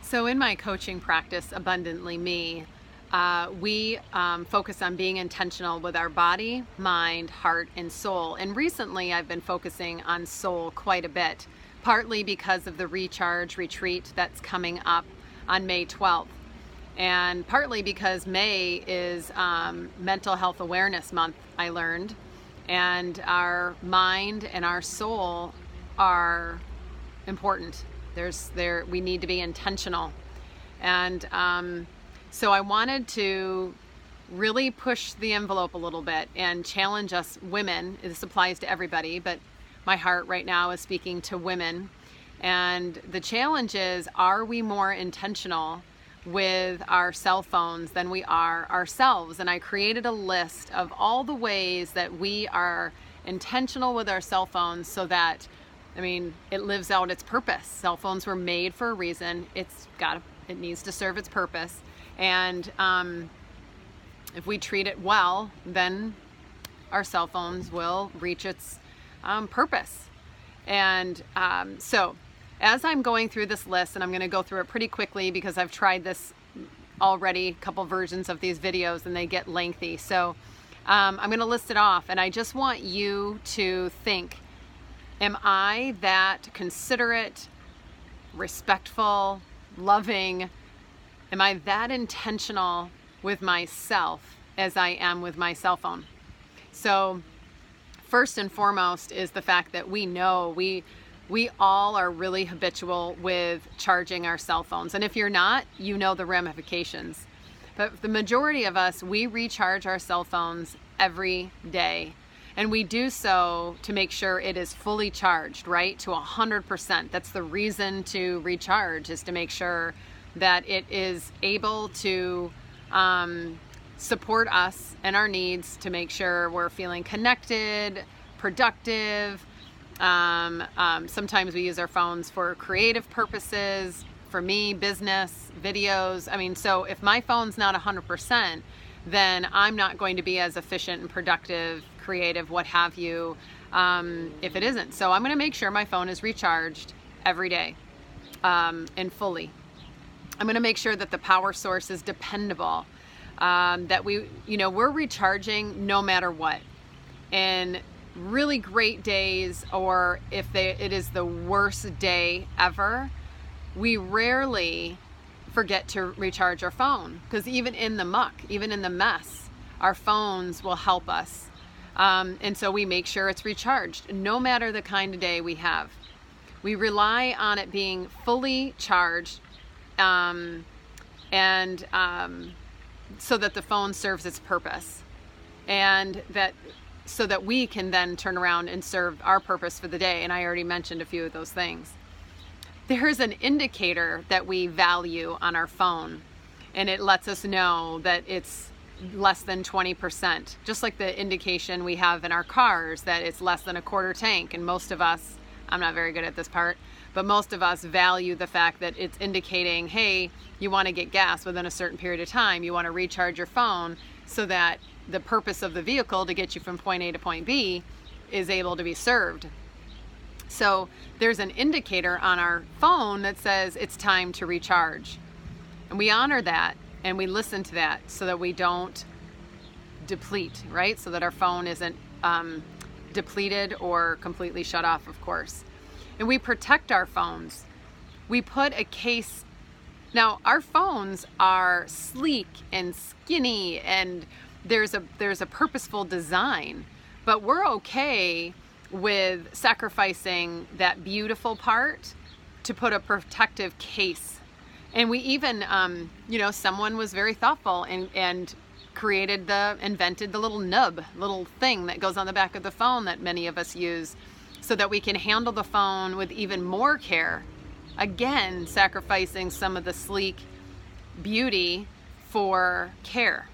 So in my coaching practice, Abundantly Me, we focus on being intentional with our body, mind, heart, and soul. And recently I've been focusing on soul quite a bit, partly because of the Recharge Retreat that's coming up on May 12th. And partly because May is Mental Health Awareness Month, I learned. And our mind and our soul are important. We need to be intentional. And so I wanted to really push the envelope a little bit and challenge us women. This applies to everybody, but my heart right now is speaking to women. And the challenge is, are we more intentional with our cell phones than we are ourselves? And I created a list of all the ways that we are intentional with our cell phones so that, it lives out its purpose. Cell phones were made for a reason. It needs to serve its purpose. And if we treat it well, then our cell phones will reach its purpose. And so as I'm going through this list, and I'm going to go through it pretty quickly because I've tried this already, a couple versions of these videos, and they get lengthy. So I'm going to list it off, and I just want you to think, am I that considerate, respectful, loving? Am I that intentional with myself as I am with my cell phone? So first and foremost is the fact that we know we all are really habitual with charging our cell phones. And if you're not, you know the ramifications. But the majority of us, we recharge our cell phones every day. And we do so to make sure it is fully charged, right? To 100%. That's the reason to recharge, is to make sure that it is able to support us and our needs, to make sure we're feeling connected, productive. Sometimes we use our phones for creative purposes. For me, business, videos. So if my phone's not 100%, then I'm not going to be as efficient and productive, creative, what have you, if it isn't. So I'm going to make sure my phone is recharged every day and fully. I'm going to make sure that the power source is dependable, that we're recharging no matter what. And really great days, or if it is the worst day ever, we rarely forget to recharge our phone, because even in the muck, even in the mess, our phones will help us. And so we make sure it's recharged no matter the kind of day we have. We rely on it being fully charged, so that the phone serves its purpose, and so that we can then turn around and serve our purpose for the day. And I already mentioned a few of those things. There's an indicator that we value on our phone, and it lets us know that it's less than 20%, just like the indication we have in our cars that it's less than a quarter tank. And most of us, I'm not very good at this part, but most of us value the fact that it's indicating, hey, you want to get gas within a certain period of time. You want to recharge your phone so that the purpose of the vehicle, to get you from point A to point B, is able to be served. So there's an indicator on our phone that says it's time to recharge. And we honor that, and we listen to that so that we don't deplete, right? So that our phone isn't depleted or completely shut off, of course. And we protect our phones. We put a case. Now, our phones are sleek and skinny, and there's a purposeful design, but we're okay with sacrificing that beautiful part to put a protective case. And we even, someone was very thoughtful and invented the little thing that goes on the back of the phone that many of us use, so that we can handle the phone with even more care. Again, sacrificing some of the sleek beauty for care.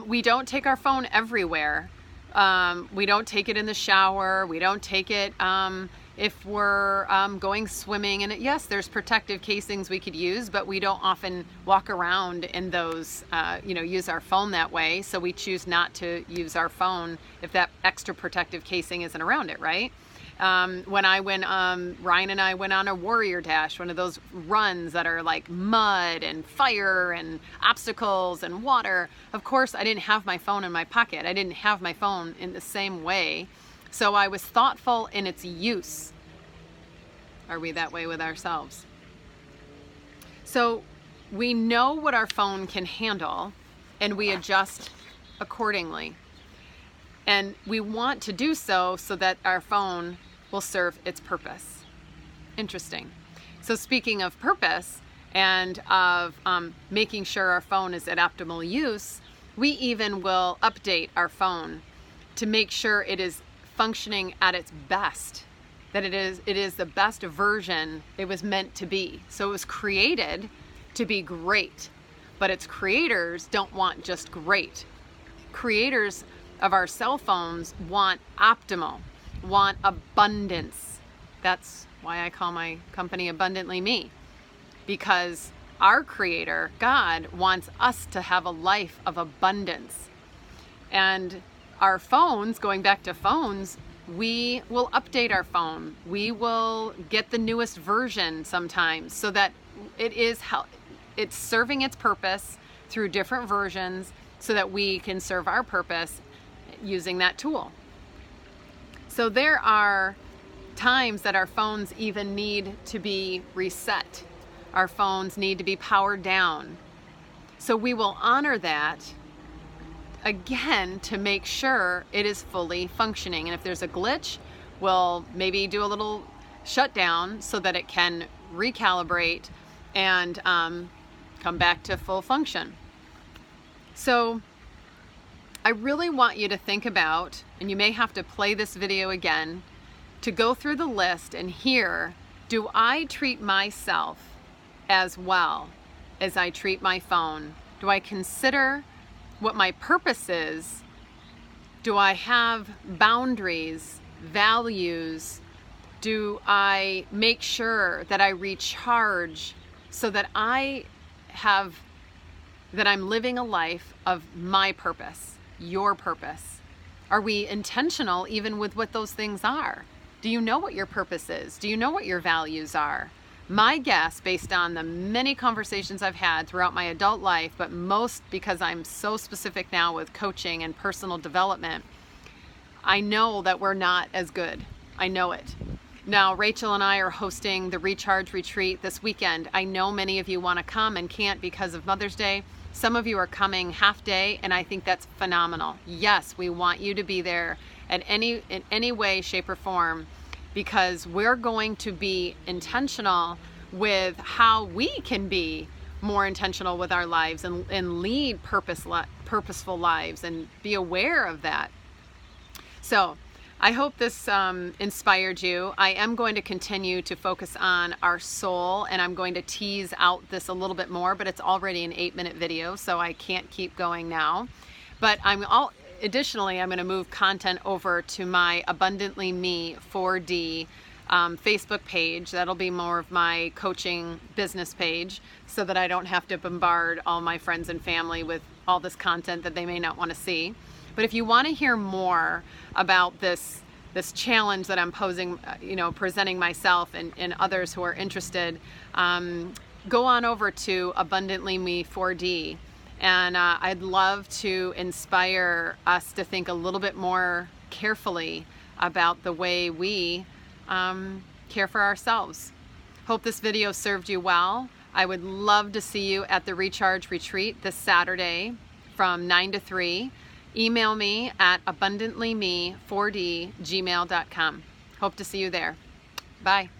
We don't take our phone everywhere. We don't take it in the shower. We don't take it if we're going swimming. And yes, there's protective casings we could use, but we don't often walk around in those, use our phone that way. So we choose not to use our phone if that extra protective casing isn't around it, right? When I went, Ryan and I went on a Warrior Dash, one of those runs that are like mud and fire and obstacles and water. Of course, I didn't have my phone in my pocket. I didn't have my phone in the same way. So I was thoughtful in its use. Are we that way with ourselves? So we know what our phone can handle and we adjust accordingly. And we want to do so that our phone will serve its purpose. Interesting. So speaking of purpose and of making sure our phone is at optimal use, we even will update our phone to make sure it is functioning at its best, that it is the best version it was meant to be. So it was created to be great, but its creators don't want just great. Creators of our cell phones want optimal, want abundance. That's why I call my company Abundantly Me, because our Creator, God, wants us to have a life of abundance. And our phones, going back to phones, we will update our phone. We will get the newest version sometimes so that it's serving its purpose through different versions so that we can serve our purpose using that tool. So there are times that our phones even need to be reset. Our phones need to be powered down. So we will honor that again to make sure it is fully functioning. And if there's a glitch, we'll maybe do a little shutdown so that it can recalibrate and come back to full function. So I really want you to think about, and you may have to play this video again, to go through the list and hear, do I treat myself as well as I treat my phone? Do I consider what my purpose is? Do I have boundaries, values? Do I make sure that I recharge so that I'm living a life of my purpose, your purpose? Are we intentional even with what those things are? Do you know what your purpose is? Do you know what your values are? My guess, based on the many conversations I've had throughout my adult life, but most because I'm so specific now with coaching and personal development, I know that we're not as good. I know it. Now, Rachel and I are hosting the Recharge Retreat this weekend. I know many of you want to come and can't because of Mother's Day. Some of you are coming half day, and I think that's phenomenal. Yes, we want you to be there in any way, shape, or form, because we're going to be intentional with how we can be more intentional with our lives and lead purposeful lives and be aware of that. So I hope this inspired you. I am going to continue to focus on our soul, and I'm going to tease out this a little bit more, but it's already an 8-minute video, so I can't keep going now. But additionally, I'm going to move content over to my Abundantly Me 4D Facebook page. That'll be more of my coaching business page so that I don't have to bombard all my friends and family with all this content that they may not want to see. But if you want to hear more about this challenge that I'm posing, presenting myself and others who are interested, go on over to Abundantly Me 4D. And I'd love to inspire us to think a little bit more carefully about the way we care for ourselves. Hope this video served you well. I would love to see you at the Recharge Retreat this Saturday from 9 to 3. Email me at abundantlyme4d@gmail.com. Hope to see you there. Bye.